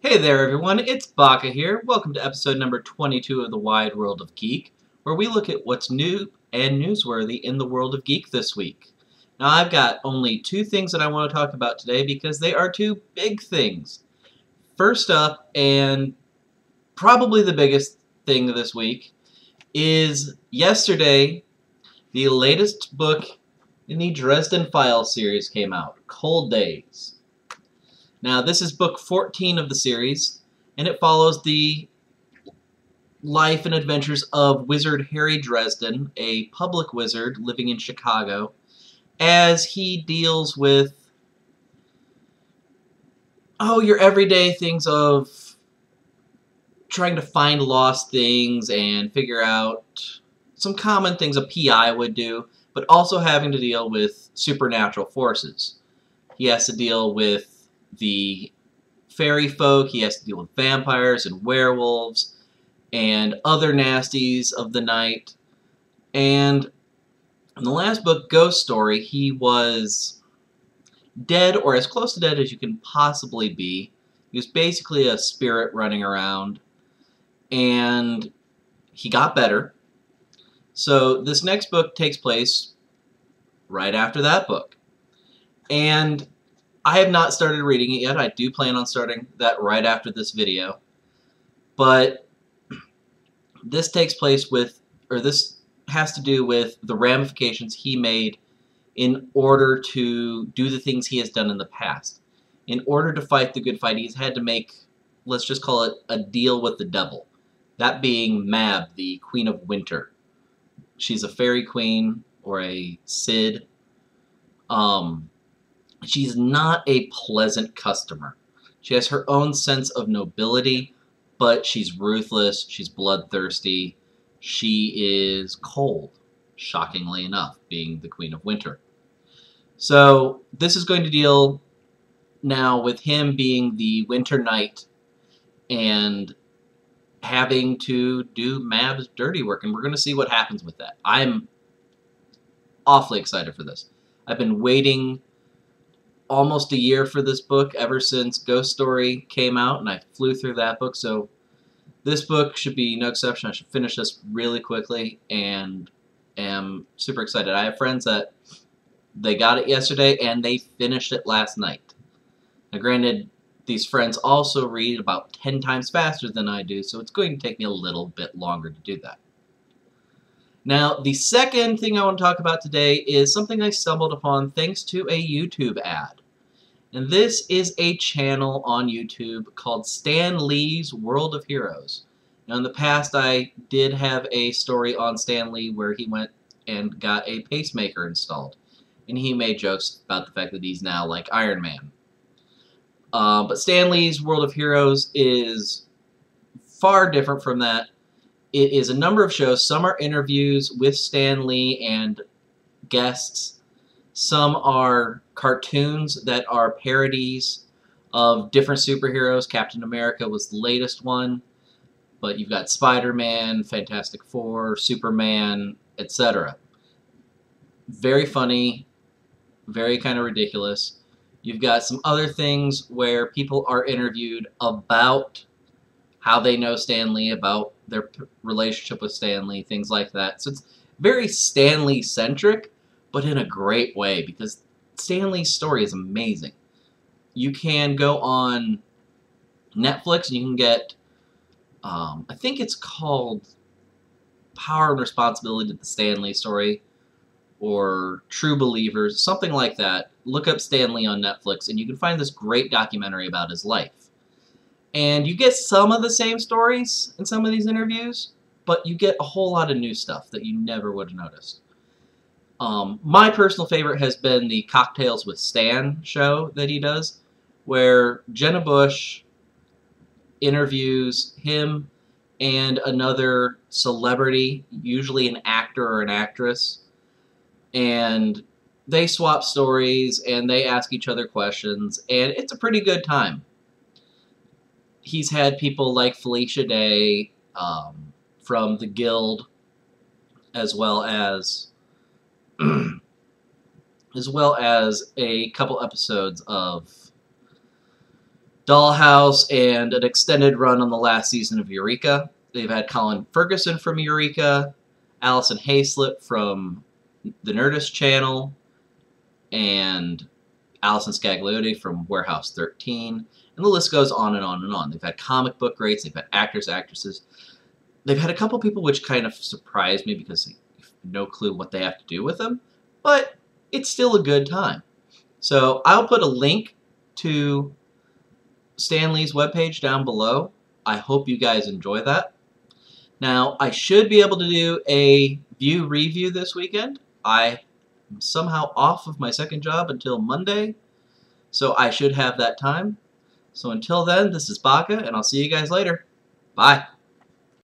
Hey there everyone, it's Baka here. Welcome to episode number 22 of the Wide World of Geek, where we look at what's new and newsworthy in the world of geek this week. Now I've got only two things that I want to talk about today because they are two big things. First up, and probably the biggest thing this week, is yesterday the latest book in the Dresden Files series came out, Cold Days. Now this is book 14 of the series, and it follows the life and adventures of Wizard Harry Dresden, a public wizard living in Chicago, as he deals with, your everyday things of trying to find lost things and figure out some common things a PI would do, but also having to deal with supernatural forces. He has to deal with the fairy folk, he has to deal with vampires and werewolves and other nasties of the night. And in the last book, Ghost Story, he was dead, or as close to dead as you can possibly be. He was basically a spirit running around, and he got better. So this next book takes place right after that book. And I have not started reading it yet. I do plan on starting that right after this video. But this takes place with, or this has to do with the ramifications he made in order to do the things he has done in the past. In order to fight the good fight, he's had to make, let's just call it, a deal with the devil. That being Mab, the Queen of Winter. She's a fairy queen, or a Cid. She's not a pleasant customer. She has her own sense of nobility, but she's ruthless, she's bloodthirsty, she is cold, shockingly enough, being the Queen of Winter. So this is going to deal now with him being the Winter Knight and having to do Mab's dirty work, and we're going to see what happens with that. I'm awfully excited for this. I've been waiting almost a year for this book ever since Ghost Story came out, and I flew through that book, so this book should be no exception. I should finish this really quickly and am super excited. I have friends that they got it yesterday and they finished it last night. Now granted, these friends also read about 10 times faster than I do, so it's going to take me a little bit longer to do that. Now, the second thing I want to talk about today is something I stumbled upon thanks to a YouTube ad. And this is a channel on YouTube called Stan Lee's World of Heroes. Now, in the past, I did have a story on Stan Lee where he went and got a pacemaker installed. And he made jokes about the fact that he's now like Iron Man. But Stan Lee's World of Heroes is far different from that. It is a number of shows. Some are interviews with Stan Lee and guests. Some are cartoons that are parodies of different superheroes. Captain America was the latest one. But you've got Spider-Man, Fantastic Four, Superman, etc. Very funny. Very kind of ridiculous. You've got some other things where people are interviewed about how they know Stan Lee, about their relationship with Stan Lee, things like that. So it's very Stan Lee-centric, but in a great way, because Stan Lee's story is amazing. You can go on Netflix and you can get, I think it's called Power and Responsibility to the Stan Lee Story, or True Believers, something like that. Look up Stan Lee on Netflix and you can find this great documentary about his life. And you get some of the same stories in some of these interviews, but you get a whole lot of new stuff that you never would have noticed. My personal favorite has been the Cocktails with Stan show that he does, where Jenna Bush interviews him and another celebrity, usually an actor or an actress, and they swap stories and they ask each other questions, and it's a pretty good time. He's had people like Felicia Day from the Guild, as well as a couple episodes of Dollhouse, and an extended run on the last season of Eureka. They've had Colin Ferguson from Eureka, Allison Hayslip from the Nerdist channel, and Allison Scagliotti from Warehouse 13, and the list goes on and on and on. They've had comic book greats, they've had actors, actresses. They've had a couple people which kind of surprised me because you have no clue what they have to do with them, but it's still a good time. So I'll put a link to Stan Lee's webpage down below. I hope you guys enjoy that. Now, I should be able to do a View review this weekend. I am somehow off of my second job until Monday, so I should have that time. So until then, this is Baka, and I'll see you guys later. Bye.